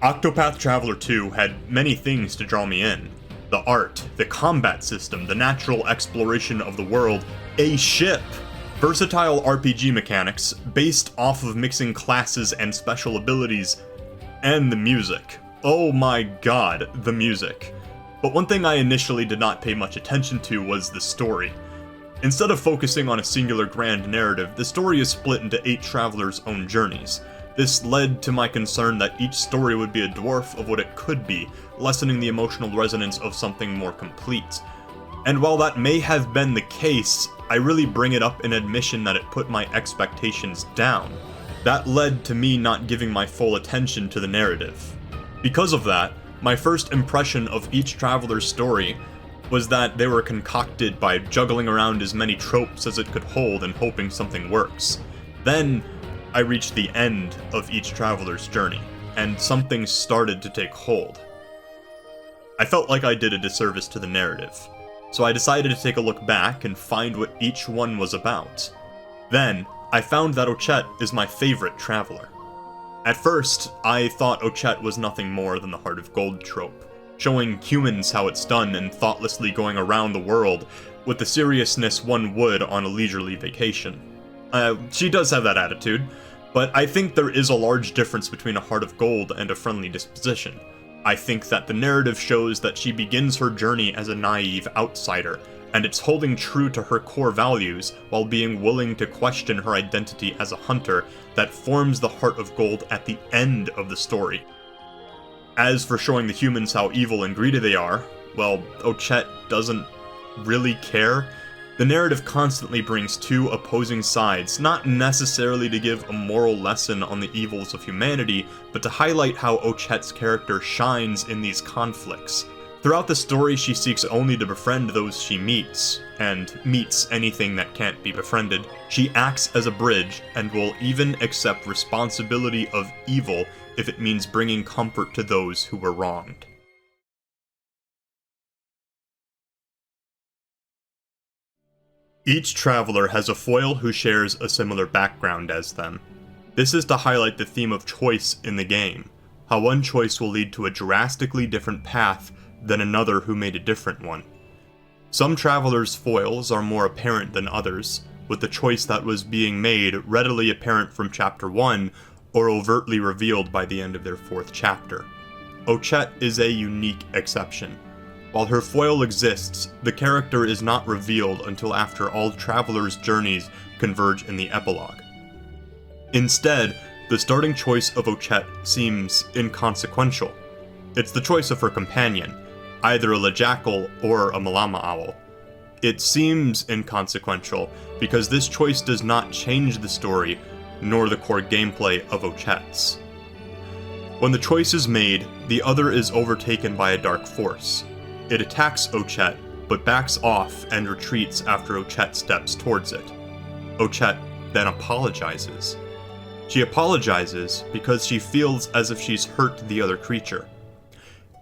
Octopath Traveler 2 had many things to draw me in. The art, the combat system, the natural exploration of the world, a ship! Versatile RPG mechanics, based off of mixing classes and special abilities, and the music. Oh my god, the music. But one thing I initially did not pay much attention to was the story. Instead of focusing on a singular grand narrative, the story is split into 8 travelers' own journeys. This led to my concern that each story would be a dwarf of what it could be, lessening the emotional resonance of something more complete. And while that may have been the case, I really bring it up in admission that it put my expectations down. That led to me not giving my full attention to the narrative. Because of that, my first impression of each traveler's story was that they were concocted by juggling around as many tropes as it could hold and hoping something works. Then, I reached the end of each traveler's journey, and something started to take hold. I felt like I did a disservice to the narrative, so I decided to take a look back and find what each one was about. Then, I found that Ochette is my favorite traveler. At first, I thought Ochette was nothing more than the Heart of Gold trope, showing humans how it's done and thoughtlessly going around the world with the seriousness one would on a leisurely vacation. She does have that attitude, but I think there is a large difference between a Heart of Gold and a friendly disposition. I think that the narrative shows that she begins her journey as a naive outsider, and it's holding true to her core values while being willing to question her identity as a hunter that forms the Heart of Gold at the end of the story. As for showing the humans how evil and greedy they are, well, Ochette doesn't really care. The narrative constantly brings 2 opposing sides, not necessarily to give a moral lesson on the evils of humanity, but to highlight how Ochette's character shines in these conflicts. Throughout the story, she seeks only to befriend those she meets, and meets anything that can't be befriended. She acts as a bridge, and will even accept responsibility of evil if it means bringing comfort to those who were wronged. Each traveler has a foil who shares a similar background as them. This is to highlight the theme of choice in the game, how one choice will lead to a drastically different path than another who made a different one. Some travelers' foils are more apparent than others, with the choice that was being made readily apparent from Chapter 1 or overtly revealed by the end of their 4th chapter. Ochette is a unique exception. While her foil exists, the character is not revealed until after all travelers' journeys converge in the epilogue. Instead, the starting choice of Ochette seems inconsequential. It's the choice of her companion, either a Lejackal or a Malama Owl. It seems inconsequential because this choice does not change the story, nor the core gameplay of Ochette's. When the choice is made, the other is overtaken by a dark force. It attacks Ochette, but backs off and retreats after Ochette steps towards it. Ochette then apologizes. She apologizes because she feels as if she's hurt the other creature.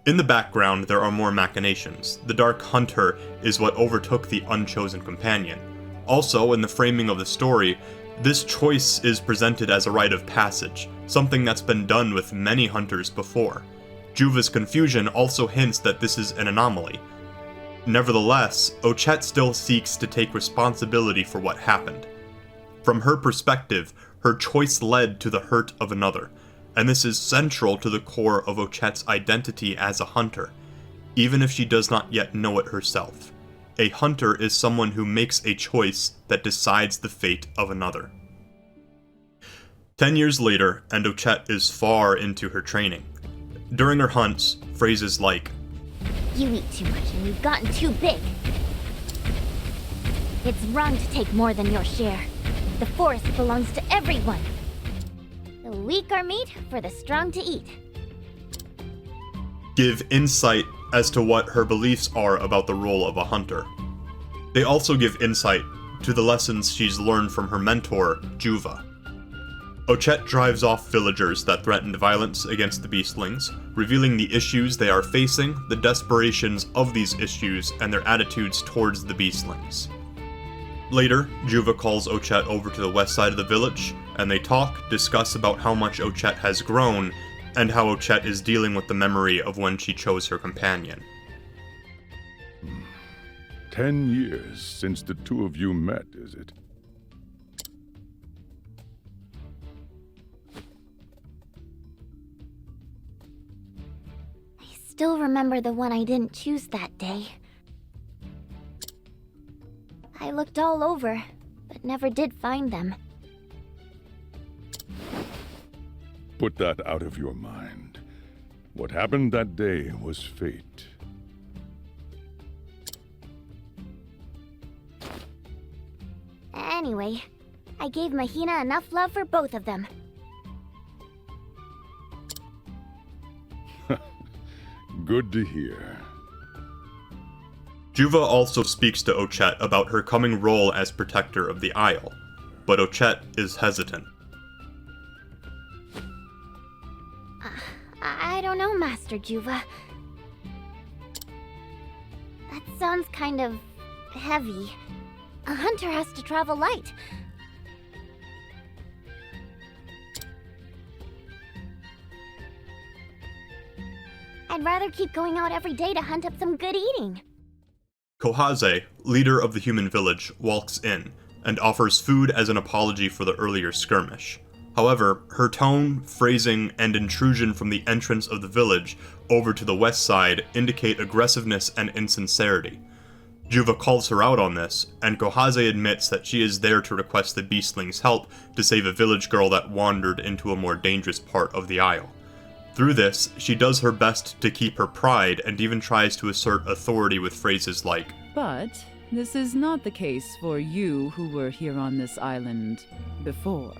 In the background, there are more machinations. The Dark Hunter is what overtook the unchosen companion. Also, in the framing of the story, this choice is presented as a rite of passage, something that's been done with many hunters before. Juva's confusion also hints that this is an anomaly. Nevertheless, Ochette still seeks to take responsibility for what happened. From her perspective, her choice led to the hurt of another, and this is central to the core of Ochette's identity as a hunter, even if she does not yet know it herself. A hunter is someone who makes a choice that decides the fate of another. 10 years later, and Ochette is far into her training. During her hunts, phrases like, "You eat too much and you've gotten too big. It's wrong to take more than your share. The forest belongs to everyone. The weak are meat for the strong to eat." give insight as to what her beliefs are about the role of a hunter. They also give insight to the lessons she's learned from her mentor, Juva. Ochette drives off villagers that threatened violence against the beastlings, revealing the issues they are facing, the desperations of these issues, and their attitudes towards the beastlings. Later, Juva calls Ochette over to the west side of the village, and they talk, discuss about how much Ochette has grown, and how Ochette is dealing with the memory of when she chose her companion. 10 years since the two of you met, is it? I still remember the one I didn't choose that day. I looked all over, but never did find them. Put that out of your mind. What happened that day was fate. Anyway, I gave Mahina enough love for both of them. Good to hear. Juva also speaks to Ochette about her coming role as protector of the Isle, but Ochette is hesitant. I don't know, Master Juva. That sounds kind of heavy. A hunter has to travel light. I'd rather keep going out every day to hunt up some good eating. Kohaze, leader of the human village, walks in and offers food as an apology for the earlier skirmish. However, her tone, phrasing, and intrusion from the entrance of the village over to the west side indicate aggressiveness and insincerity. Juva calls her out on this, and Kohaze admits that she is there to request the Beastling's help to save a village girl that wandered into a more dangerous part of the Isle. Through this, she does her best to keep her pride and even tries to assert authority with phrases like, "But this is not the case for you who were here on this island before."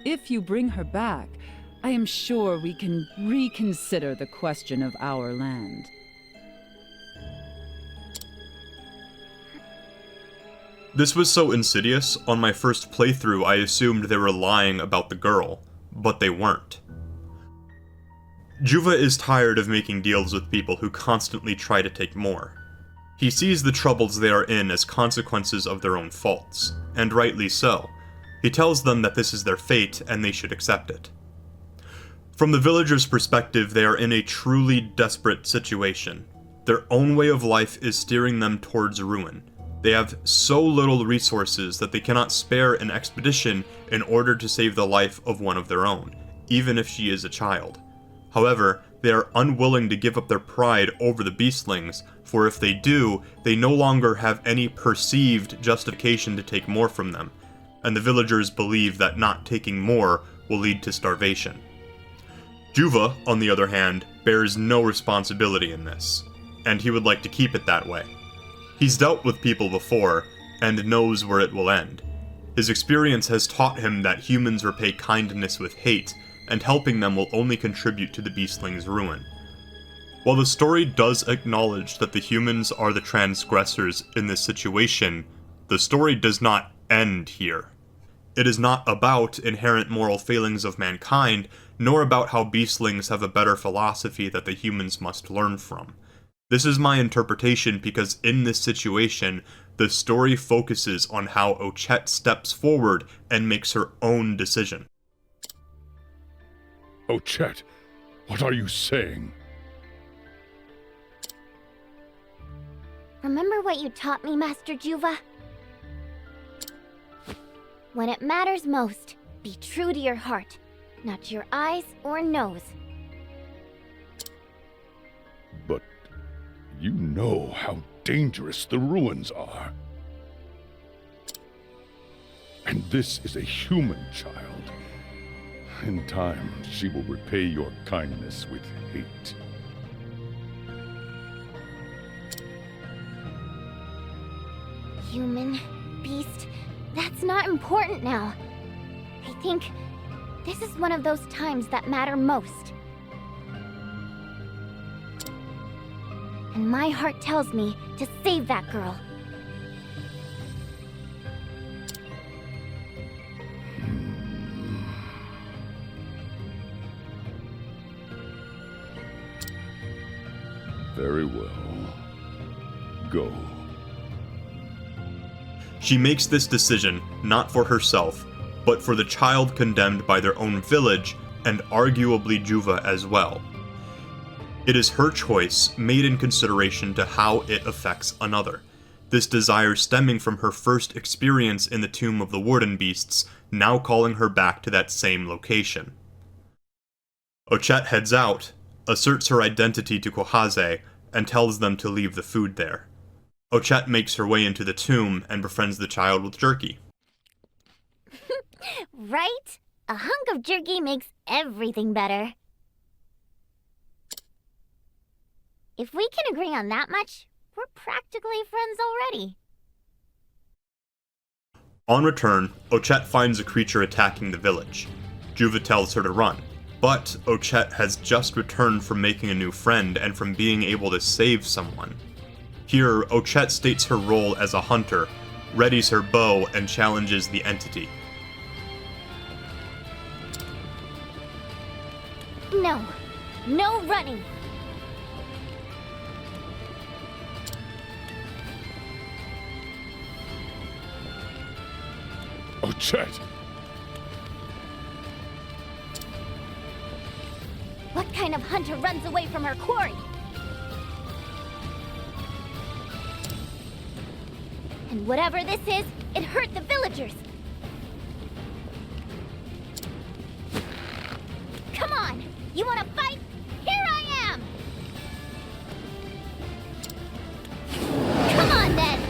If you bring her back, I am sure we can reconsider the question of our land. This was so insidious, on my first playthrough I assumed they were lying about the girl, but they weren't. Juva is tired of making deals with people who constantly try to take more. He sees the troubles they are in as consequences of their own faults, and rightly so. He tells them that this is their fate and they should accept it. From the villagers' perspective, they are in a truly desperate situation. Their own way of life is steering them towards ruin. They have so little resources that they cannot spare an expedition in order to save the life of one of their own, even if she is a child. However, they are unwilling to give up their pride over the Beastlings, for if they do, they no longer have any perceived justification to take more from them, and the villagers believe that not taking more will lead to starvation. Juva, on the other hand, bears no responsibility in this, and he would like to keep it that way. He's dealt with people before, and knows where it will end. His experience has taught him that humans repay kindness with hate, and helping them will only contribute to the Beastling's ruin. While the story does acknowledge that the humans are the transgressors in this situation, the story does not end here. It is not about inherent moral failings of mankind, nor about how Beastlings have a better philosophy that the humans must learn from. This is my interpretation because in this situation, the story focuses on how Ochette steps forward and makes her own decision. Ochette, what are you saying? Remember what you taught me, Master Juva? When it matters most, be true to your heart, not your eyes or nose. But you know how dangerous the ruins are. And this is a human child. In time, she will repay your kindness with hate. Human, beast, that's not important now. I think this is one of those times that matter most. And my heart tells me to save that girl. Very well. Go. She makes this decision not for herself, but for the child condemned by their own village, and arguably Juva as well. It is her choice, made in consideration to how it affects another. This desire stemming from her first experience in the tomb of the Warden Beasts, now calling her back to that same location. Ochette heads out, asserts her identity to Kohaze, and tells them to leave the food there. Ochette makes her way into the tomb and befriends the child with jerky. Right? A hunk of jerky makes everything better. If we can agree on that much, we're practically friends already. On return, Ochette finds a creature attacking the village. Juva tells her to run, but Ochette has just returned from making a new friend and from being able to save someone. Here, Ochette states her role as a hunter, readies her bow, and challenges the entity. No. No running. Ochette! What kind of hunter runs away from her quarry? And whatever this is, it hurt the villagers. Come on! You wanna fight? Here I am! Come on, then!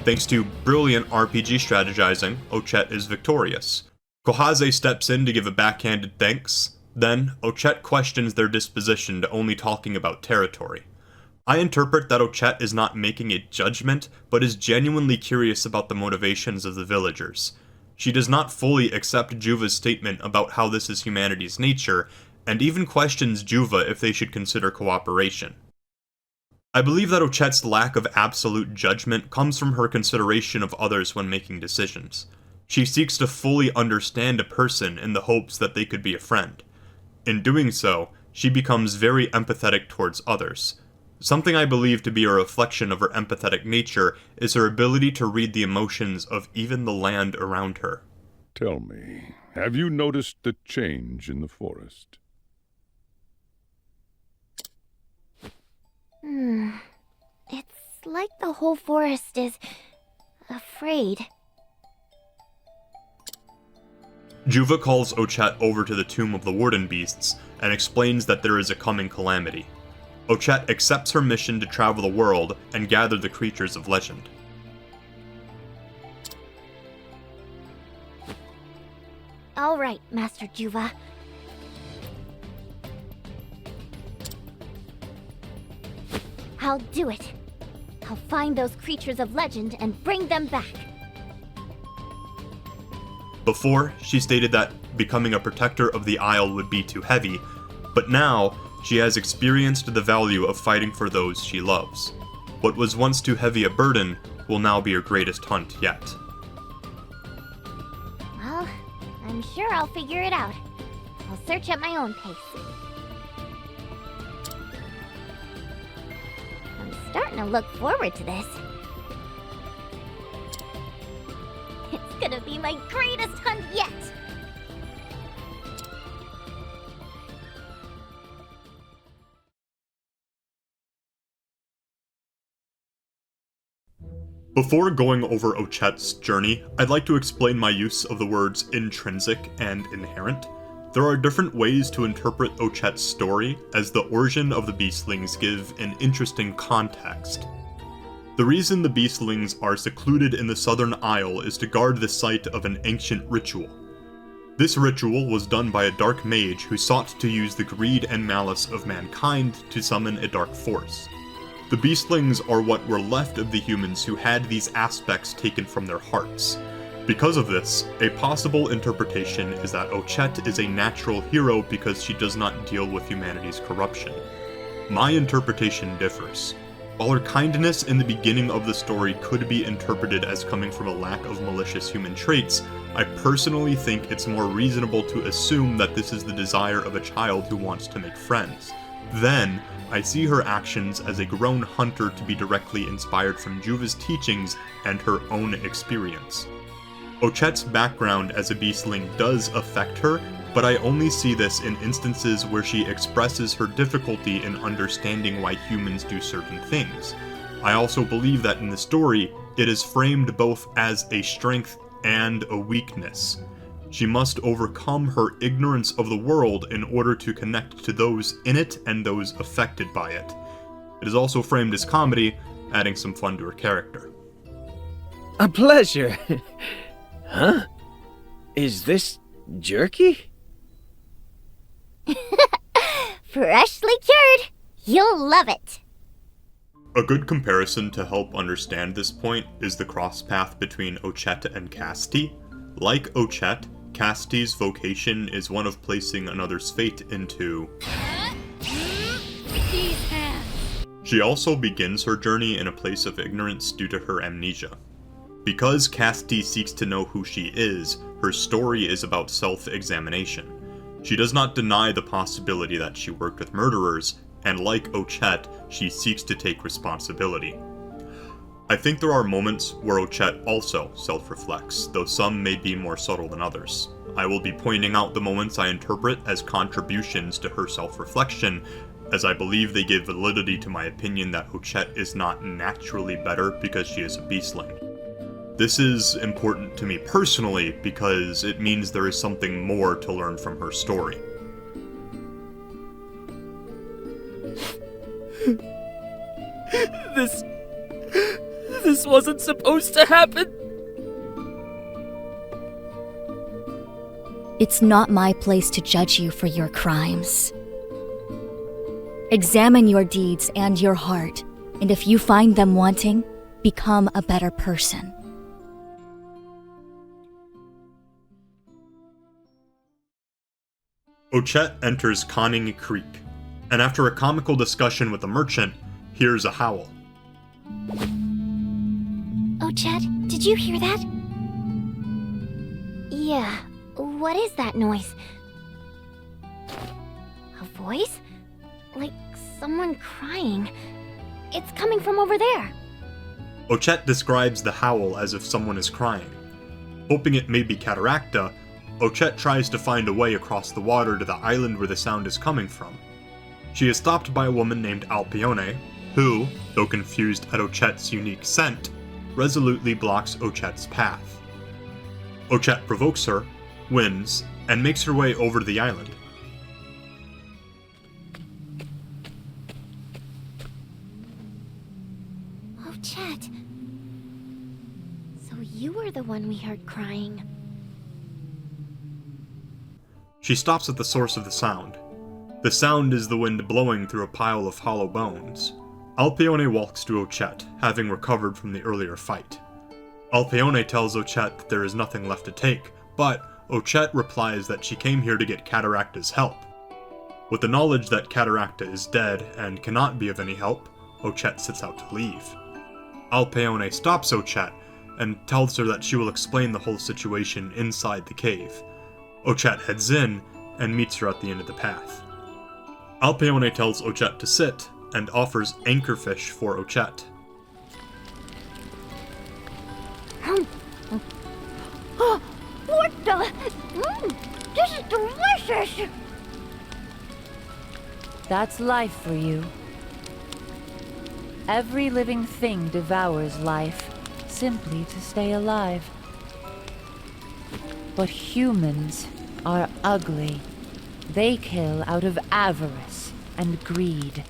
Thanks to brilliant RPG strategizing, Ochette is victorious. Kohaze steps in to give a backhanded thanks. Then, Ochette questions their disposition to only talking about territory. I interpret that Ochette is not making a judgment, but is genuinely curious about the motivations of the villagers. She does not fully accept Juva's statement about how this is humanity's nature, and even questions Juva if they should consider cooperation. I believe that Ochette's lack of absolute judgment comes from her consideration of others when making decisions. She seeks to fully understand a person in the hopes that they could be a friend. In doing so, she becomes very empathetic towards others. Something I believe to be a reflection of her empathetic nature is her ability to read the emotions of even the land around her. Tell me, have you noticed the change in the forest? It's like the whole forest is afraid. Juva calls Ochette over to the tomb of the Warden Beasts and explains that there is a coming calamity. Ochette accepts her mission to travel the world and gather the creatures of legend. All right, Master Juva. I'll do it. I'll find those creatures of legend and bring them back. Before, she stated that becoming a protector of the Isle would be too heavy, but now, she has experienced the value of fighting for those she loves. What was once too heavy a burden will now be her greatest hunt yet. Well, I'm sure I'll figure it out. I'll search at my own pace. I'm starting to look forward to this. It's gonna be my greatest hunt yet! Before going over Ochette's journey, I'd like to explain my use of the words intrinsic and inherent. There are different ways to interpret Ochette's story, as the origin of the Beastlings give an interesting context. The reason the Beastlings are secluded in the Southern Isle is to guard the site of an ancient ritual. This ritual was done by a dark mage who sought to use the greed and malice of mankind to summon a dark force. The Beastlings are what were left of the humans who had these aspects taken from their hearts. Because of this, a possible interpretation is that Ochette is a natural hero because she does not deal with humanity's corruption. My interpretation differs. While her kindness in the beginning of the story could be interpreted as coming from a lack of malicious human traits, I personally think it's more reasonable to assume that this is the desire of a child who wants to make friends. Then, I see her actions as a grown hunter to be directly inspired from Juva's teachings and her own experience. Ochette's background as a beastling does affect her, but I only see this in instances where she expresses her difficulty in understanding why humans do certain things. I also believe that in the story, it is framed both as a strength and a weakness. She must overcome her ignorance of the world in order to connect to those in it and those affected by it. It is also framed as comedy, adding some fun to her character. A pleasure. Huh? Is this jerky? Freshly cured! You'll love it! A good comparison to help understand this point is the cross-path between Ochette and Casti. Like Ochette, Casti's vocation is one of placing another's fate into... These hands. She also begins her journey in a place of ignorance due to her amnesia. Because Casti seeks to know who she is, her story is about self-examination. She does not deny the possibility that she worked with murderers, and like Ochette, she seeks to take responsibility. I think there are moments where Ochette also self-reflects, though some may be more subtle than others. I will be pointing out the moments I interpret as contributions to her self-reflection, as I believe they give validity to my opinion that Ochette is not naturally better because she is a beastling. This is important to me personally because it means there is something more to learn from her story. This wasn't supposed to happen. It's not my place to judge you for your crimes. Examine your deeds and your heart, and if you find them wanting, become a better person. Ochette enters Conning Creek, and after a comical discussion with the merchant, hears a howl. Ochette, did you hear that? Yeah, what is that noise? A voice? Like someone crying. It's coming from over there. Ochette describes the howl as if someone is crying. Hoping it may be Cataracta, Ochette tries to find a way across the water to the island where the sound is coming from. She is stopped by a woman named Alpione, who, though confused at Ochette's unique scent, resolutely blocks Ochette's path. Ochette provokes her, wins, and makes her way over to the island. Ochette. So you were the one we heard crying. She stops at the source of the sound. The sound is the wind blowing through a pile of hollow bones. Alpione walks to Ochette, having recovered from the earlier fight. Alpione tells Ochette that there is nothing left to take, but Ochette replies that she came here to get Cataracta's help. With the knowledge that Cataracta is dead and cannot be of any help, Ochette sets out to leave. Alpione stops Ochette and tells her that she will explain the whole situation inside the cave. Ochette heads in and meets her at the end of the path. Alpione tells Ochette to sit and offers anchorfish for Ochette. What the? This is delicious! That's life for you. Every living thing devours life, simply to stay alive. But humans are ugly. They kill out of avarice and greed.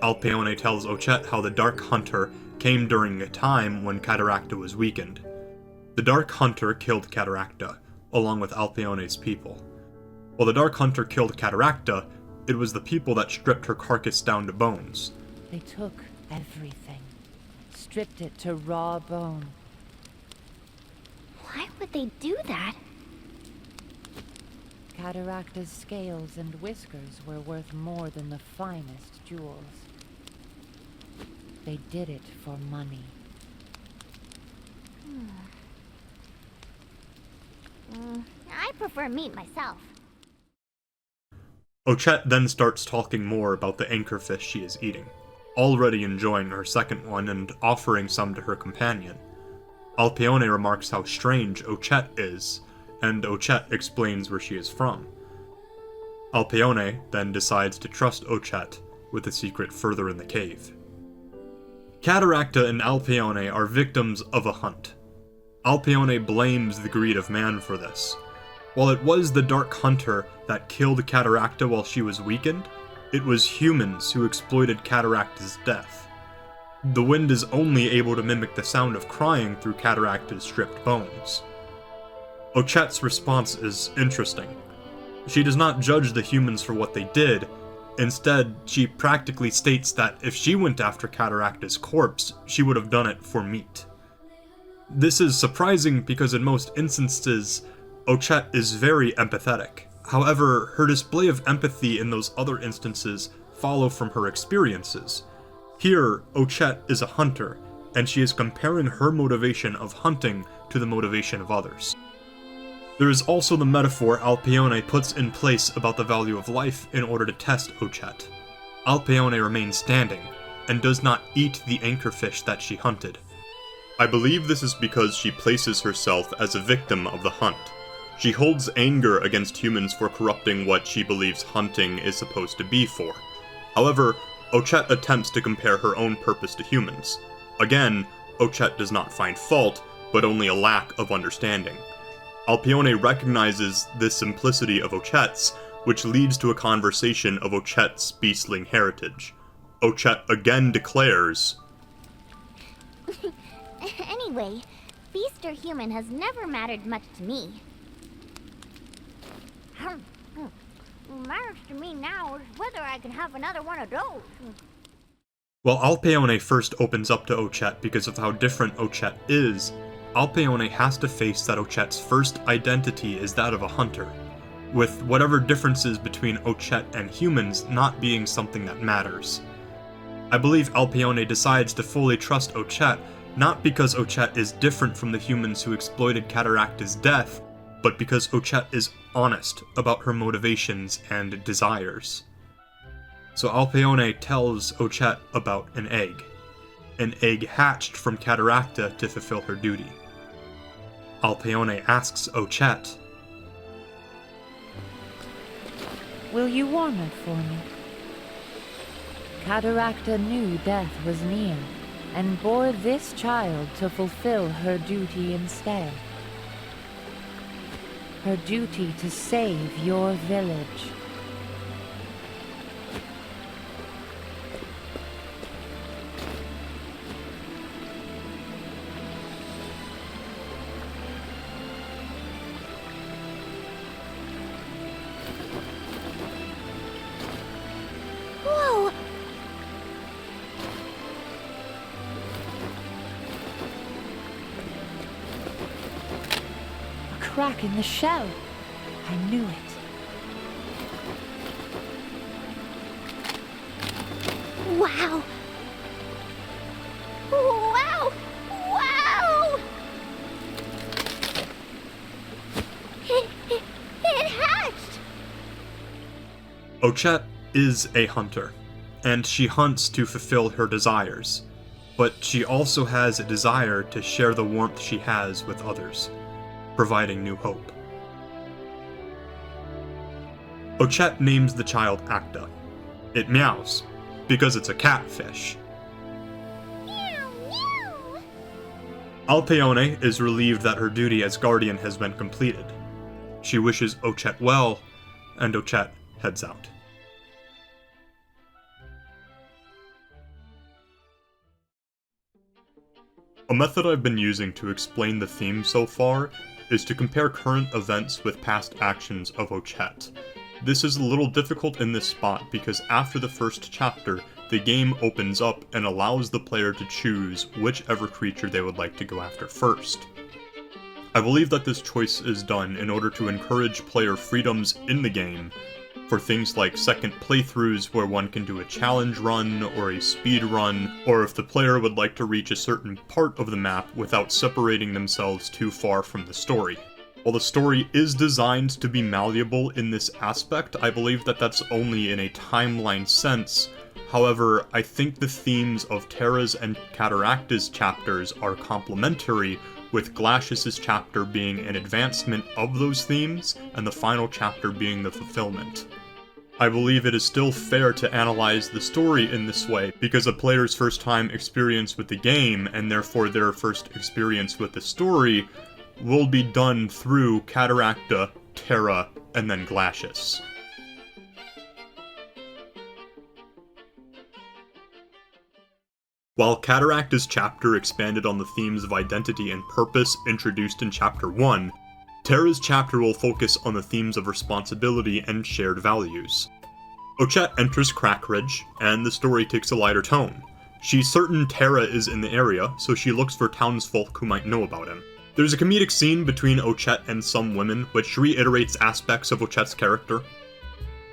Alpione tells Ochette how the Dark Hunter came during a time when Cataracta was weakened. The Dark Hunter killed Cataracta, along with Alpione's people. While the Dark Hunter killed Cataracta, it was the people that stripped her carcass down to bones. They took everything, stripped it to raw bone. Why would they do that? Cataracta's scales and whiskers were worth more than the finest jewels. They did it for money. I prefer meat myself. Ochette then starts talking more about the anchorfish she is eating, already enjoying her second one and offering some to her companion. Alpione remarks how strange Ochette is, and Ochette explains where she is from. Alpione then decides to trust Ochette with the secret further in the cave. Cataracta and Alpione are victims of a hunt. Alpione blames the greed of man for this. While it was the Dark Hunter that killed Cataracta while she was weakened, it was humans who exploited Cataracta's death. The wind is only able to mimic the sound of crying through Cataracta's stripped bones. Ochette's response is interesting. She does not judge the humans for what they did. Instead, she practically states that if she went after Cataracta's corpse, she would have done it for meat. This is surprising because in most instances, Ochette is very empathetic. However, her display of empathy in those other instances follow from her experiences. Here, Ochette is a hunter, and she is comparing her motivation of hunting to the motivation of others. There is also the metaphor Alpione puts in place about the value of life in order to test Ochette. Alpione remains standing, and does not eat the anchorfish that she hunted. I believe this is because she places herself as a victim of the hunt. She holds anger against humans for corrupting what she believes hunting is supposed to be for. However, Ochette attempts to compare her own purpose to humans. Again, Ochette does not find fault, but only a lack of understanding. Alpione recognizes this simplicity of Ochette's, which leads to a conversation of Ochette's beastling heritage. Ochette again declares, Anyway, beast or human has never mattered much to me. What matters to me now is whether I can have another one of those. While Alpione first opens up to Ochette because of how different Ochette is, Alpione has to face that Ochette's first identity is that of a hunter, with whatever differences between Ochette and humans not being something that matters. I believe Alpione decides to fully trust Ochette, not because Ochette is different from the humans who exploited Cataracta's death, but because Ochette is honest about her motivations and desires. So Alpione tells Ochette about an egg hatched from Cataracta to fulfill her duty. Alpione asks Ochette, Will you warm it for me? Cataracta knew death was near, and bore this child to fulfill her duty instead. Her duty to save your village. Whoa! Crack in the shell. I knew it. Wow! Wow! Wow! It hatched! Ochette is a hunter, and she hunts to fulfill her desires, but she also has a desire to share the warmth she has with others, providing new hope. Ochette names the child Acta. It meows, because it's a catfish. Meow, meow. Alpione is relieved that her duty as guardian has been completed. She wishes Ochette well, and Ochette heads out. A method I've been using to explain the theme so far is to compare current events with past actions of Ochette. This is a little difficult in this spot because after the first chapter, the game opens up and allows the player to choose whichever creature they would like to go after first. I believe that this choice is done in order to encourage player freedoms in the game, for things like second playthroughs where one can do a challenge run or a speed run, or if the player would like to reach a certain part of the map without separating themselves too far from the story. While the story is designed to be malleable in this aspect, I believe that that's only in a timeline sense. However, I think the themes of Terra's and Cataracta's chapters are complementary, with Glacius's chapter being an advancement of those themes, and the final chapter being the fulfillment. I believe it is still fair to analyze the story in this way, because a player's first time experience with the game, and therefore their first experience with the story, will be done through Cataracta, Terra, and then Glacius. While Cataracta's chapter expanded on the themes of identity and purpose introduced in Chapter 1, Terra's chapter will focus on the themes of responsibility and shared values. Ochette enters Crackridge, and the story takes a lighter tone. She's certain Terra is in the area, so she looks for townsfolk who might know about him. There's a comedic scene between Ochette and some women, which reiterates aspects of Ochette's character.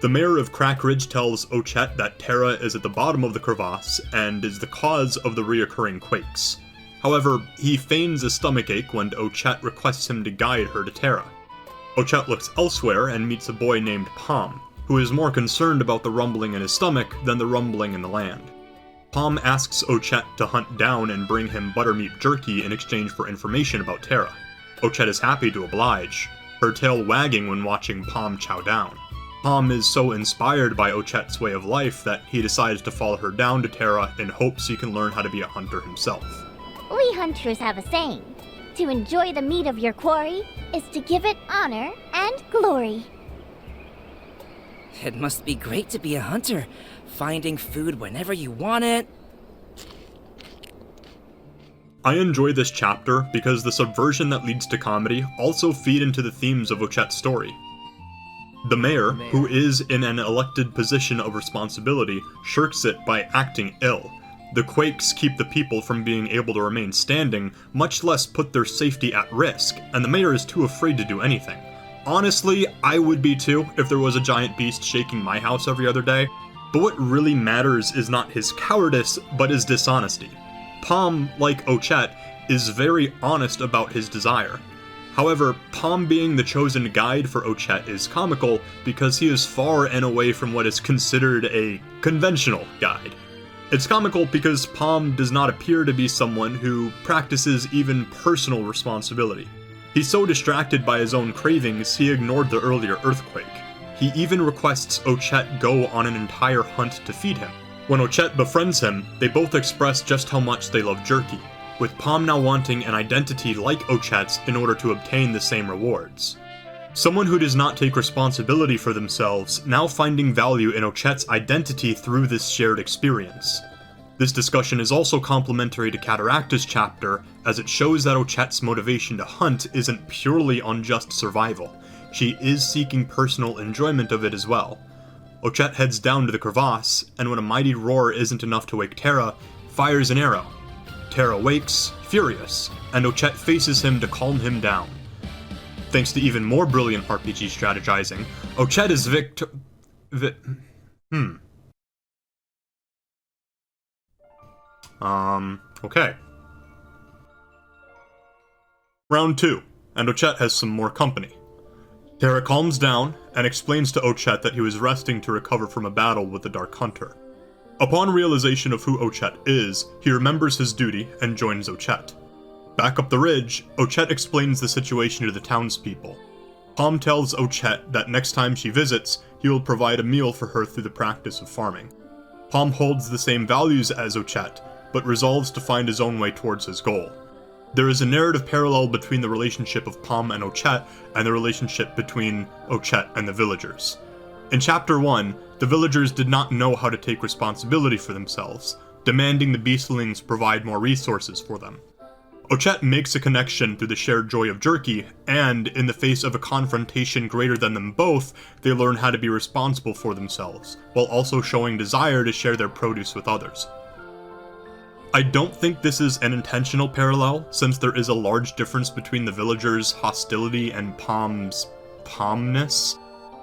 The mayor of Crackridge tells Ochette that Terra is at the bottom of the crevasse and is the cause of the reoccurring quakes. However, he feigns a stomachache when Ochette requests him to guide her to Terra. Ochette looks elsewhere and meets a boy named Palm, who is more concerned about the rumbling in his stomach than the rumbling in the land. Palm asks Ochette to hunt down and bring him buttermeat jerky in exchange for information about Terra. Ochette is happy to oblige, her tail wagging when watching Palm chow down. Palm is so inspired by Ochette's way of life that he decides to follow her down to Terra in hopes he can learn how to be a hunter himself. We hunters have a saying. To enjoy the meat of your quarry is to give it honor and glory. It must be great to be a hunter, finding food whenever you want it. I enjoy this chapter because the subversion that leads to comedy also feed into the themes of Ochette's story. The mayor, who is in an elected position of responsibility, shirks it by acting ill. The quakes keep the people from being able to remain standing, much less put their safety at risk, and the mayor is too afraid to do anything. Honestly, I would be too if there was a giant beast shaking my house every other day, but what really matters is not his cowardice, but his dishonesty. Palm, like Ochette, is very honest about his desire. However, Palm being the chosen guide for Ochette is comical because he is far and away from what is considered a conventional guide. It's comical because Palm does not appear to be someone who practices even personal responsibility. He's so distracted by his own cravings, he ignored the earlier earthquake. He even requests Ochette go on an entire hunt to feed him. When Ochette befriends him, they both express just how much they love jerky, with Palm now wanting an identity like Ochette's in order to obtain the same rewards. Someone who does not take responsibility for themselves, now finding value in Ochette's identity through this shared experience. This discussion is also complementary to Cataracta's chapter, as it shows that Ochette's motivation to hunt isn't purely on just survival. She is seeking personal enjoyment of it as well. Ochette heads down to the crevasse, and when a mighty roar isn't enough to wake Terra, fires an arrow. Terra wakes, furious, and Ochette faces him to calm him down. Thanks to even more brilliant RPG strategizing, Ochette is okay. Round 2, and Ochette has some more company. Terra calms down and explains to Ochette that he was resting to recover from a battle with the Dark Hunter. Upon realization of who Ochette is, he remembers his duty and joins Ochette. Back up the ridge, Ochette explains the situation to the townspeople. Palm tells Ochette that next time she visits, he will provide a meal for her through the practice of farming. Palm holds the same values as Ochette, but resolves to find his own way towards his goal. There is a narrative parallel between the relationship of Palm and Ochette and the relationship between Ochette and the villagers. In Chapter 1, the villagers did not know how to take responsibility for themselves, demanding the beastlings provide more resources for them. Ochette makes a connection through the shared joy of jerky, and in the face of a confrontation greater than them both, they learn how to be responsible for themselves, while also showing desire to share their produce with others. I don't think this is an intentional parallel, since there is a large difference between the villagers' hostility and Palm's palmness,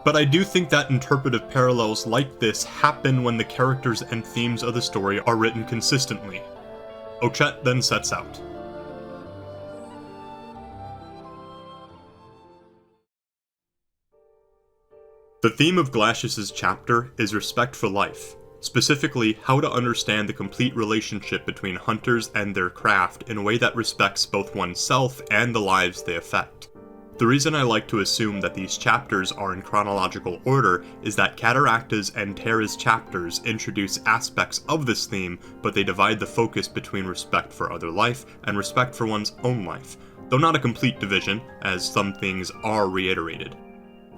but I do think that interpretive parallels like this happen when the characters and themes of the story are written consistently. Ochette then sets out. The theme of Glacius's chapter is respect for life, specifically how to understand the complete relationship between hunters and their craft in a way that respects both oneself and the lives they affect. The reason I like to assume that these chapters are in chronological order is that Cataracta's and Terra's chapters introduce aspects of this theme, but they divide the focus between respect for other life and respect for one's own life, though not a complete division, as some things are reiterated.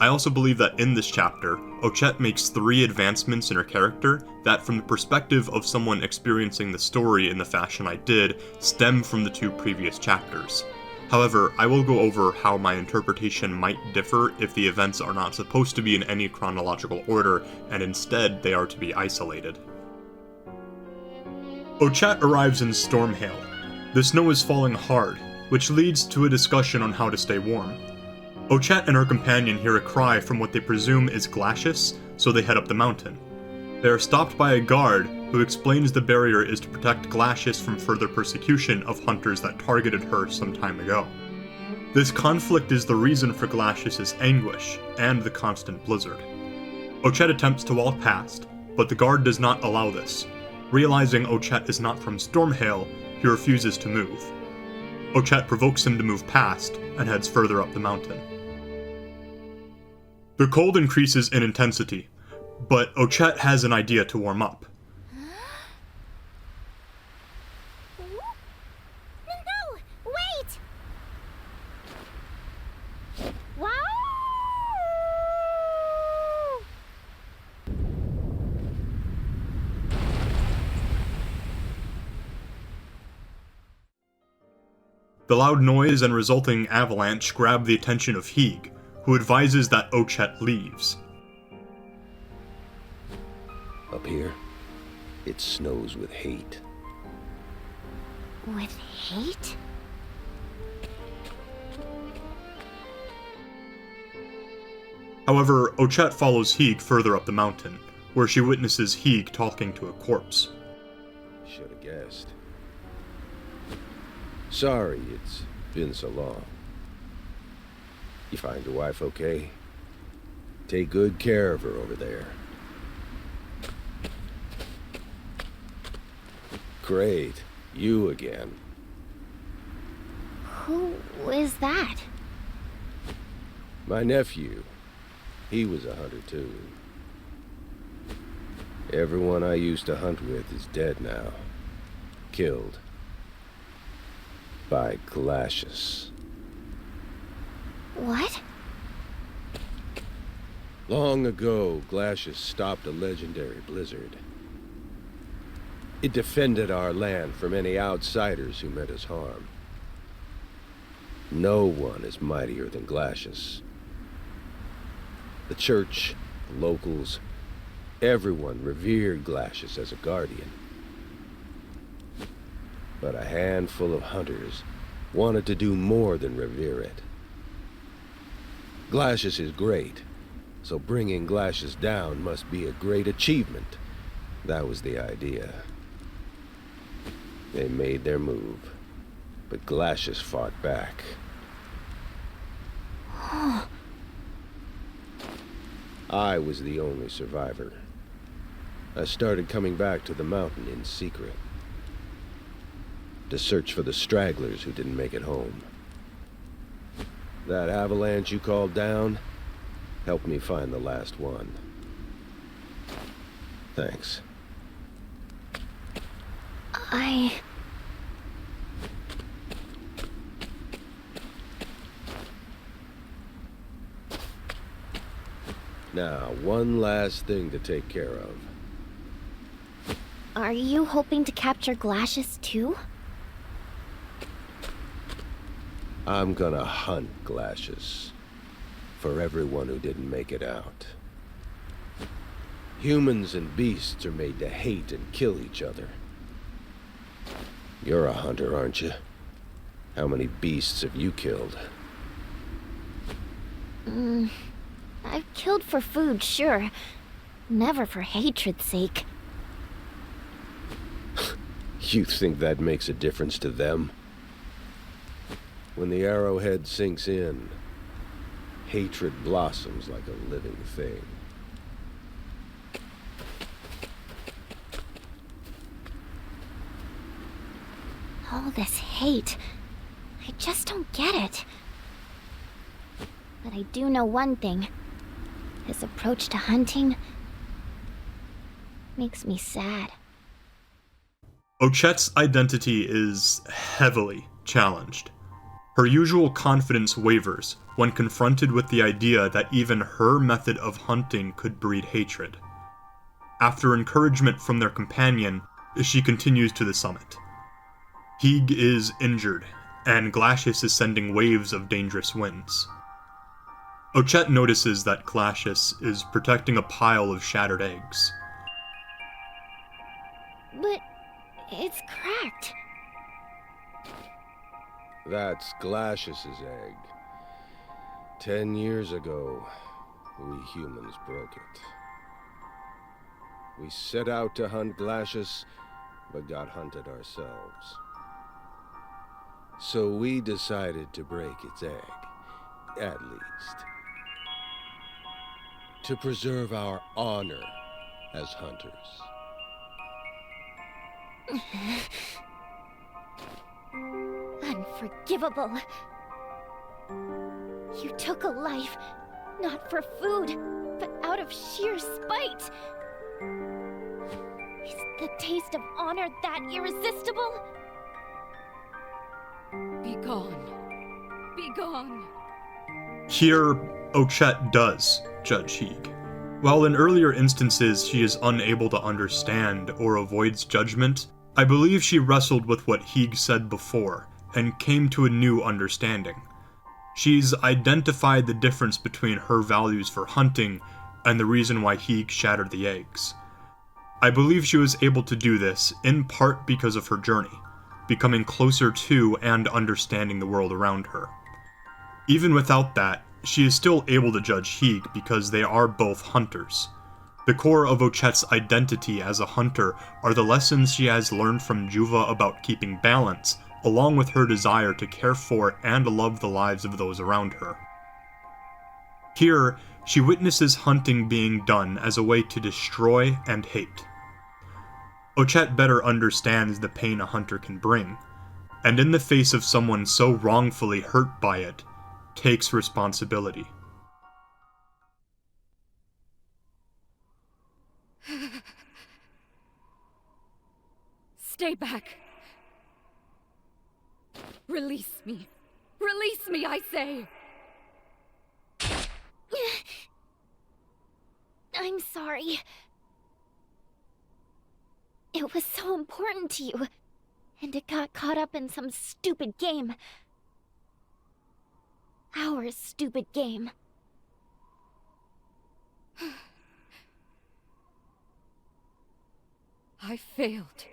I also believe that in this chapter, Ochette makes 3 advancements in her character that, from the perspective of someone experiencing the story in the fashion I did, stem from the 2 previous chapters. However, I will go over how my interpretation might differ if the events are not supposed to be in any chronological order, and instead they are to be isolated. Ochette arrives in Stormhail. The snow is falling hard, which leads to a discussion on how to stay warm. Ochette and her companion hear a cry from what they presume is Glacius, so they head up the mountain. They are stopped by a guard who explains the barrier is to protect Glacius from further persecution of hunters that targeted her some time ago. This conflict is the reason for Glacius's anguish and the constant blizzard. Ochette attempts to walk past, but the guard does not allow this. Realizing Ochette is not from Stormhail, he refuses to move. Ochette provokes him to move past and heads further up the mountain. The cold increases in intensity, but Ochette has an idea to warm up. No! Wait! Wow! The loud noise and resulting avalanche grab the attention of Heeg, who advises that Ochette leaves. Up here, it snows with hate. With hate? However, Ochette follows Heeg further up the mountain, where she witnesses Heeg talking to a corpse. Should have guessed. Sorry it's been so long. You find your wife okay? Take good care of her over there. Great. You again. Who is that? My nephew. He was a hunter too. Everyone I used to hunt with is dead now. Killed. By Glacius. What? Long ago, Glacius stopped a legendary blizzard. It defended our land from any outsiders who meant us harm. No one is mightier than Glacius. The church, the locals, everyone revered Glacius as a guardian. But a handful of hunters wanted to do more than revere it. Glacius is great, so bringing Glacius down must be a great achievement. That was the idea. They made their move, but Glacius fought back. I was the only survivor. I started coming back to the mountain in secret, to search for the stragglers who didn't make it home. That avalanche you called down helped me find the last one. Thanks. Now, one last thing to take care of. Are you hoping to capture Glacius too? I'm gonna hunt Glacius for everyone who didn't make it out. Humans and beasts are made to hate and kill each other. You're a hunter, aren't you? How many beasts have you killed? I've killed for food, sure. Never for hatred's sake. You think that makes a difference to them? When the arrowhead sinks in, hatred blossoms like a living thing. All this hate. I just don't get it. But I do know one thing. His approach to hunting makes me sad. Ochette's identity is heavily challenged. Her usual confidence wavers when confronted with the idea that even her method of hunting could breed hatred. After encouragement from their companion, she continues to the summit. Hygge is injured, and Glacius is sending waves of dangerous winds. Ochette notices that Glacius is protecting a pile of shattered eggs. But it's cracked. That's Glacius's egg. 10 years ago, we humans broke it. We set out to hunt Glacius, but got hunted ourselves. So we decided to break its egg, at least. To preserve our honor as hunters. Unforgivable. You took a life, not for food, but out of sheer spite. Is the taste of honor that irresistible? Be gone. Be gone. Here, Ochette does judge Hygge. While in earlier instances she is unable to understand or avoids judgment, I believe she wrestled with what Hygge said before and came to a new understanding. She's identified the difference between her values for hunting and the reason why Hygge shattered the eggs. I believe she was able to do this in part because of her journey, becoming closer to and understanding the world around her. Even without that, she is still able to judge Hygge because they are both hunters. The core of Ochette's identity as a hunter are the lessons she has learned from Juva about keeping balance, along with her desire to care for and love the lives of those around her. Here, she witnesses hunting being done as a way to destroy and hate. Ochette better understands the pain a hunter can bring, and in the face of someone so wrongfully hurt by it, takes responsibility. Stay back. Release me. Release me, I say! I'm sorry. It was so important to you, and it got caught up in some stupid game. Our stupid game. I failed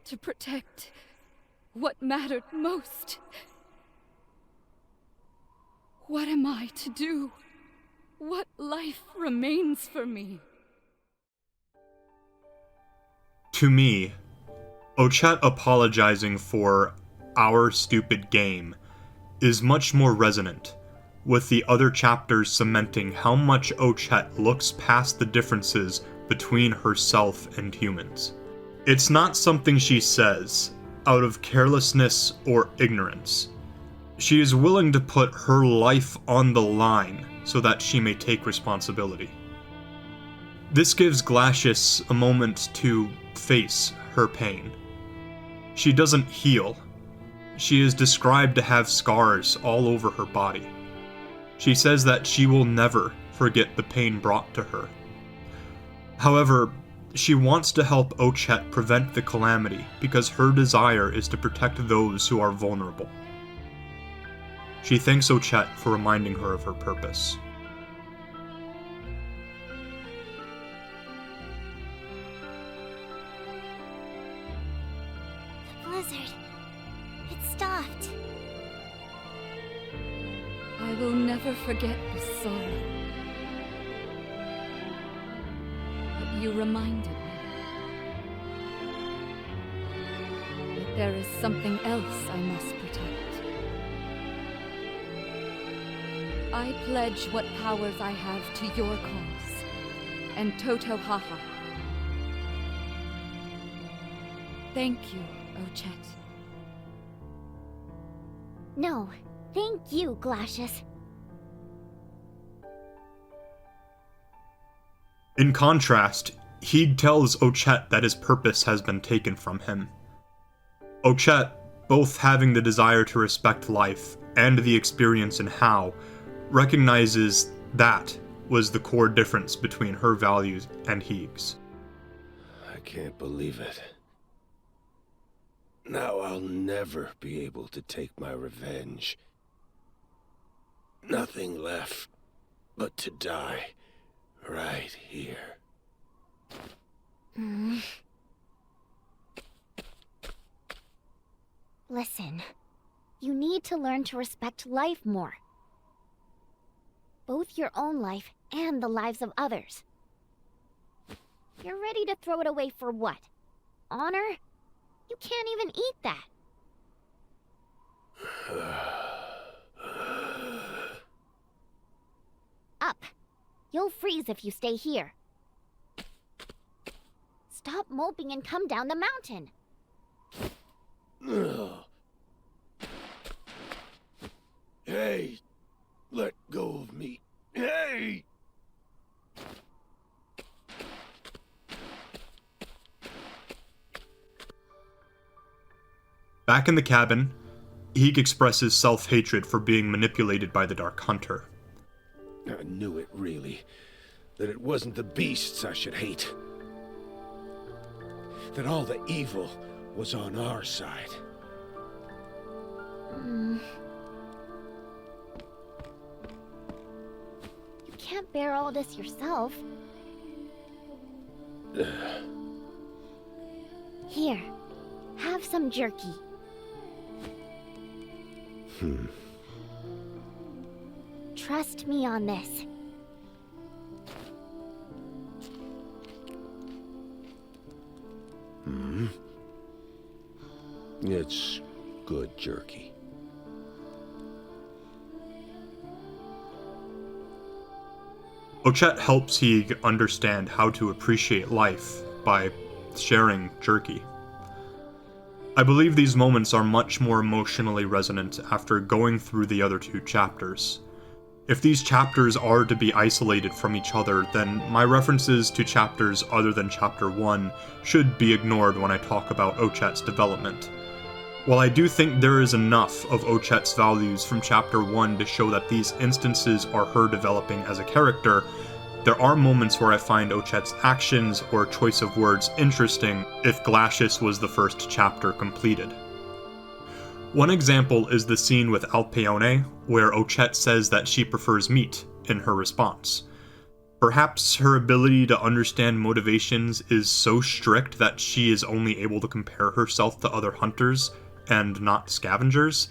to protect what mattered most. What am I to do? What life remains for me? To me, Ochette apologizing for our stupid game is much more resonant, with the other chapters cementing how much Ochette looks past the differences between herself and humans. It's not something she says out of carelessness or ignorance. She is willing to put her life on the line so that she may take responsibility. This gives Glacius a moment to face her pain. She doesn't heal. She is described to have scars all over her body. She says that she will never forget the pain brought to her. However, she wants to help Ochette prevent the calamity because her desire is to protect those who are vulnerable. She thanks Ochette for reminding her of her purpose. The blizzard. It stopped. I will never forget this sorrow. But you reminded me that there is something else I must protect. I pledge what powers I have to your cause, and Totohaha. Thank you, Ochette. No, thank you, Glacius. In contrast, Heed tells Ochette that his purpose has been taken from him. Ochette, both having the desire to respect life and the experience in how, recognizes that was the core difference between her values and Heeg's. I can't believe it. Now I'll never be able to take my revenge. Nothing left but to die right here. Listen, you need to learn to respect life more. Both your own life and the lives of others. You're ready to throw it away for what? Honor? You can't even eat that. Up. You'll freeze if you stay here. Stop moping and come down the mountain. Hey! Let go of me. Hey! Back in the cabin, Heeg expresses self-hatred for being manipulated by the Dark Hunter. I knew it, really. That it wasn't the beasts I should hate. That all the evil was on our side. You can't bear all this yourself. Here, have some jerky. Trust me on this. It's good jerky. Ochette helps Heeg understand how to appreciate life by sharing jerky. I believe these moments are much more emotionally resonant after going through the other two chapters. If these chapters are to be isolated from each other, then my references to chapters other than Chapter 1 should be ignored when I talk about Ochette's development. While I do think there is enough of Ochette's values from Chapter 1 to show that these instances are her developing as a character, there are moments where I find Ochette's actions or choice of words interesting if Glacius was the first chapter completed. One example is the scene with Alpeone, where Ochette says that she prefers meat in her response. Perhaps her ability to understand motivations is so strict that she is only able to compare herself to other hunters and not scavengers.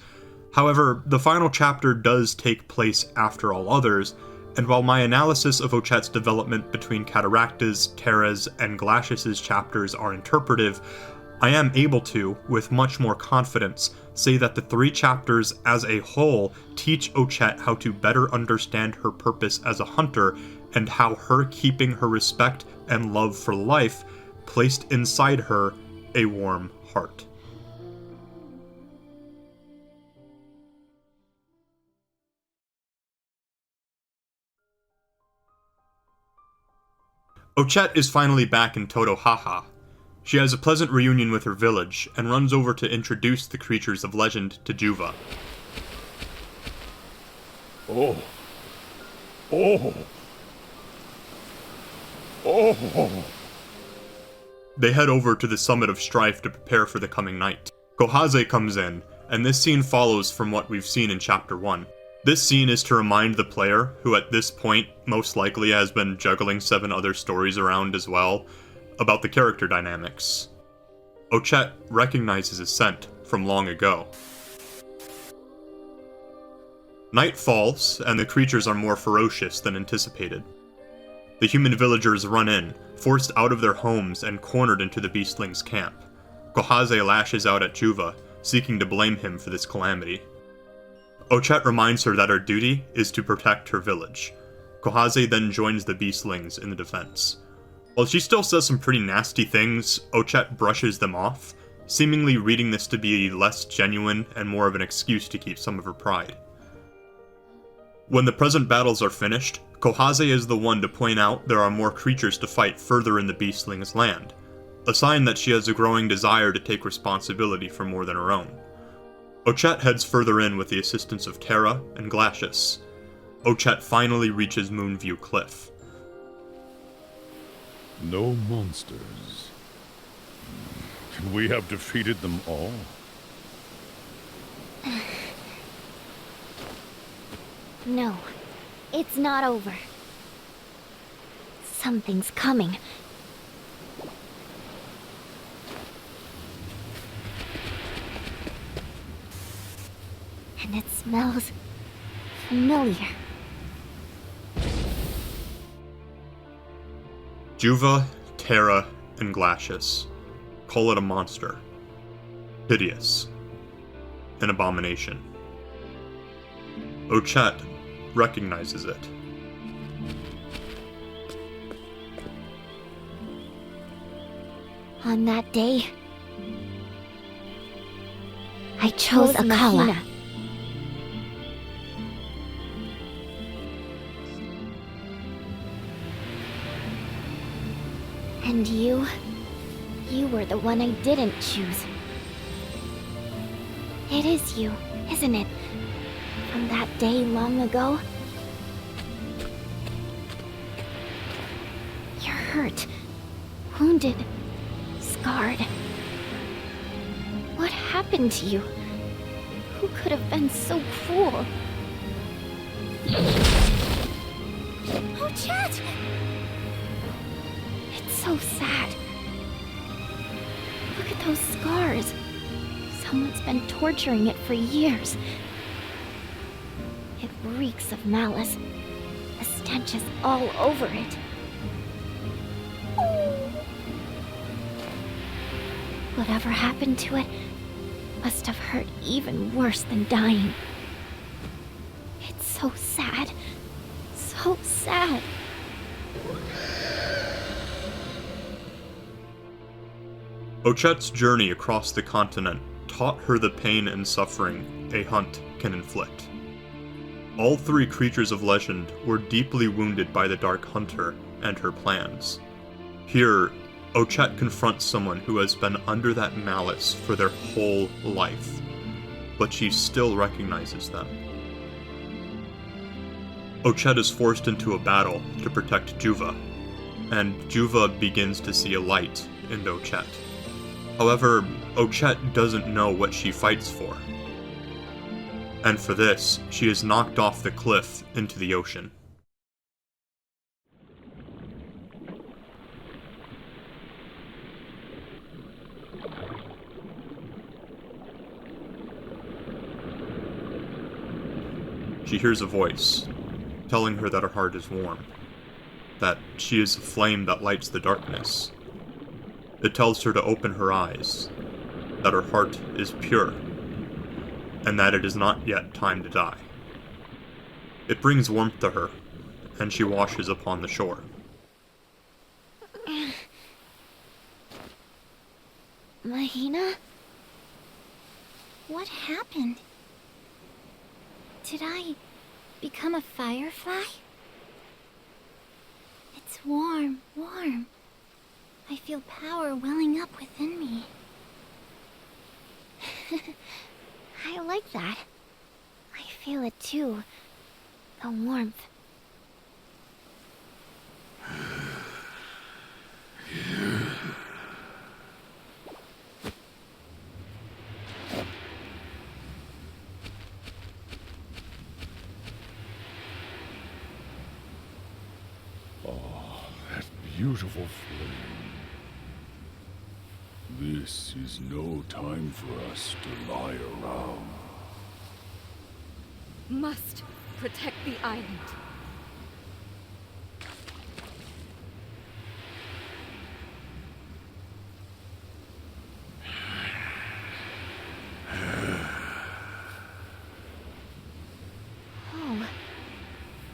However, the final chapter does take place after all others, and while my analysis of Ochette's development between Cataracta's, Terra's, and Glacius's chapters are interpretive, I am able to, with much more confidence, say that the three chapters as a whole teach Ochette how to better understand her purpose as a hunter, and how her keeping her respect and love for life placed inside her a warm heart. Ochette is finally back in Todohaha. She has a pleasant reunion with her village, and runs over to introduce the creatures of legend to Juva. Oh. Oh. Oh. They head over to the summit of Strife to prepare for the coming night. Kohaze comes in, and this scene follows from what we've seen in Chapter 1. This scene is to remind the player, who at this point most likely has been juggling 7 other stories around as well, about the character dynamics. Ochette recognizes a scent from long ago. Night falls, and the creatures are more ferocious than anticipated. The human villagers run in, forced out of their homes and cornered into the beastlings' camp. Kohaze lashes out at Juva, seeking to blame him for this calamity. Ochette reminds her that her duty is to protect her village. Kohaze then joins the beastlings in the defense. While she still says some pretty nasty things, Ochette brushes them off, seemingly reading this to be less genuine and more of an excuse to keep some of her pride. When the present battles are finished, Kohaze is the one to point out there are more creatures to fight further in the Beastling's land, a sign that she has a growing desire to take responsibility for more than her own. Ochette heads further in with the assistance of Terra and Glacius. Ochette finally reaches Moonview Cliff. No monsters. Can we have defeated them all? No, it's not over. Something's coming. And it smells familiar. Juva, Terra, and Glacius call it a monster. Hideous. An abomination. Ochette recognizes it. On that day, I chose Akala. And you were the one I didn't choose. It is you, isn't it? From that day long ago? You're hurt, wounded, scarred. What happened to you? Who could have been so cruel? Ochette! It's so sad. Look at those scars. Someone's been torturing it for years. It reeks of malice. The stench is all over it. Whatever happened to it must have hurt even worse than dying. It's so sad. So sad. Ochette's journey across the continent taught her the pain and suffering a hunt can inflict. All three creatures of legend were deeply wounded by the Dark Hunter and her plans. Here, Ochette confronts someone who has been under that malice for their whole life, but she still recognizes them. Ochette is forced into a battle to protect Juva, and Juva begins to see a light in Ochette. However, Ochette doesn't know what she fights for. And for this, she is knocked off the cliff into the ocean. She hears a voice, telling her that her heart is warm, that she is a flame that lights the darkness. It tells her to open her eyes, that her heart is pure, and that it is not yet time to die. It brings warmth to her, and she washes upon the shore. Mahina? What happened? Did I become a firefly? It's warm, warm. I feel power welling up within me. I like that. I feel it too. The warmth. Oh, that beautiful flame. This is no time for us to lie around. Must protect the island. Oh,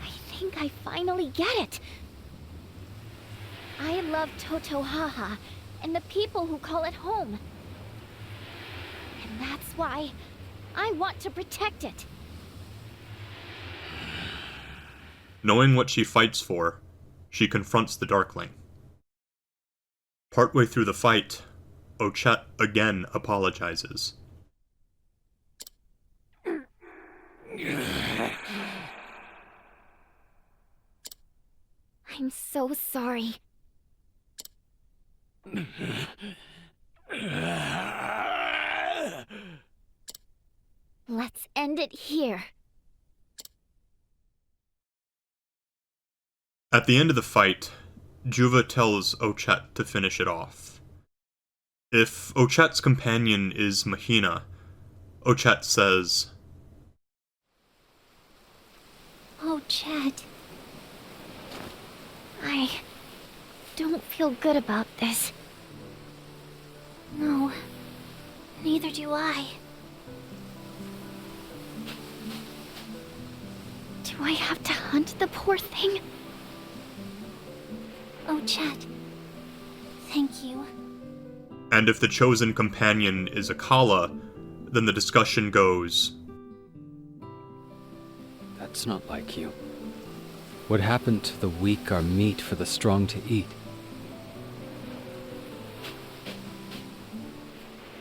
I think I finally get it. I love Totohaha and the people who call it home. That's why I want to protect it. Knowing what she fights for, she confronts the Darkling. Partway through the fight, Ochette again apologizes. I'm so sorry. Let's end it here. At the end of the fight, Juva tells Ochette to finish it off. If Ochette's companion is Mahina, Ochette says, Ochette, I don't feel good about this. No, neither do I. Do I have to hunt the poor thing? Ochette, thank you. and if the chosen companion is a Kala, then the discussion goes, That's not like you. What happened to the weak are meat for the strong to eat?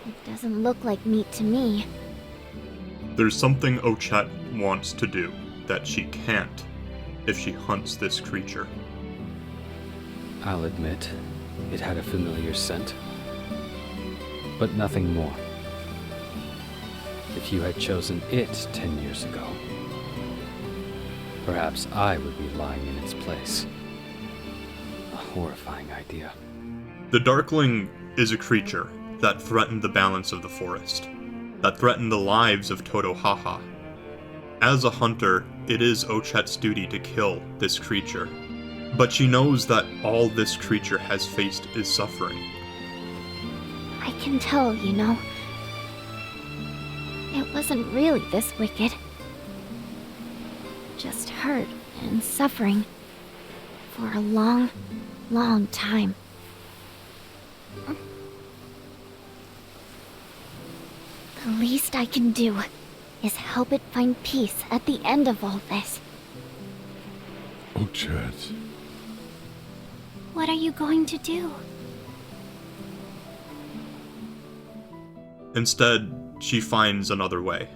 It doesn't look like meat to me. There's something Ochette wants to do that she can't if she hunts this creature. I'll admit, it had a familiar scent. But nothing more. If you had chosen it 10 years ago, perhaps I would be lying in its place. A horrifying idea. The Darkling is a creature that threatened the balance of the forest, that threatened the lives of Totohaha. As a hunter, it is Ochette's duty to kill this creature, but she knows that all this creature has faced is suffering. I can tell, you know. It wasn't really this wicked. Just hurt and suffering for a long, long time. The least I can do is help it find peace at the end of all this. Ochette. What are you going to do? Instead, she finds another way.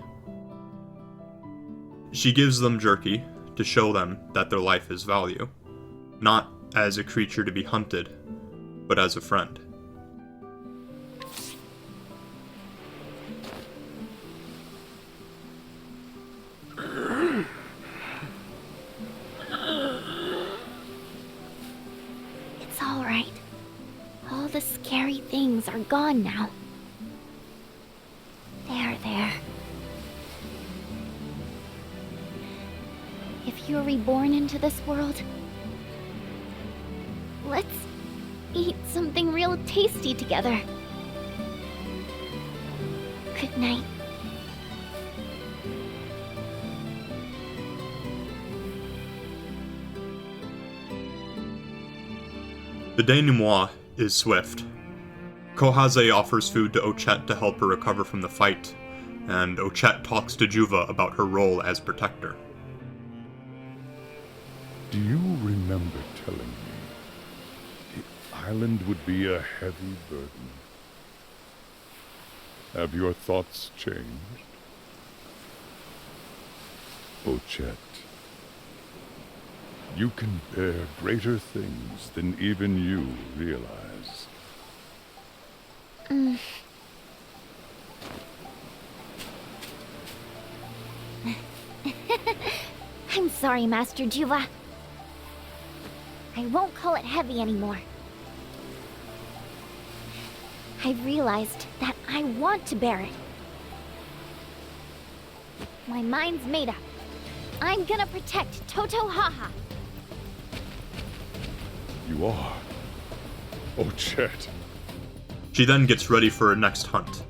She gives them jerky to show them that their life has value, not as a creature to be hunted, but as a friend. It's all right. All the scary things are gone now. There. If you're reborn into this world, let's eat something real tasty together. Good night. The denouement is swift. Kohaze offers food to Ochette to help her recover from the fight, and Ochette talks to Juva about her role as protector. Do you remember telling me the island would be a heavy burden? Have your thoughts changed? Ochette, you can bear greater things than even you realize. I'm sorry, Master Juva. I won't call it heavy anymore. I've realized that I want to bear it. My mind's made up. I'm gonna protect Totohaha. You are. Ochette. She then gets ready for her next hunt,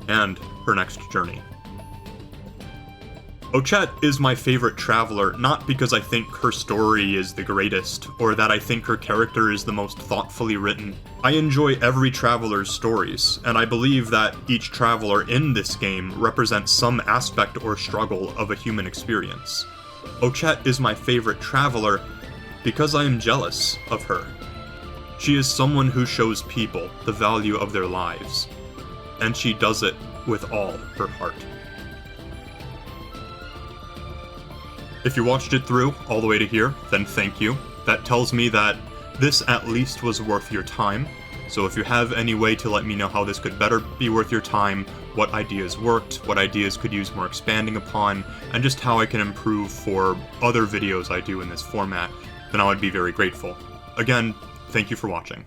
and her next journey. Ochette is my favorite traveler, not because I think her story is the greatest, or that I think her character is the most thoughtfully written. I enjoy every traveler's stories, and I believe that each traveler in this game represents some aspect or struggle of a human experience. Ochette is my favorite traveler because I am jealous of her. She is someone who shows people the value of their lives, and she does it with all her heart. If you watched it through all the way to here, then thank you. That tells me that this at least was worth your time. So if you have any way to let me know how this could better be worth your time, what ideas worked, what ideas could use more expanding upon, and just how I can improve for other videos I do in this format, then I would be very grateful. Again, thank you for watching.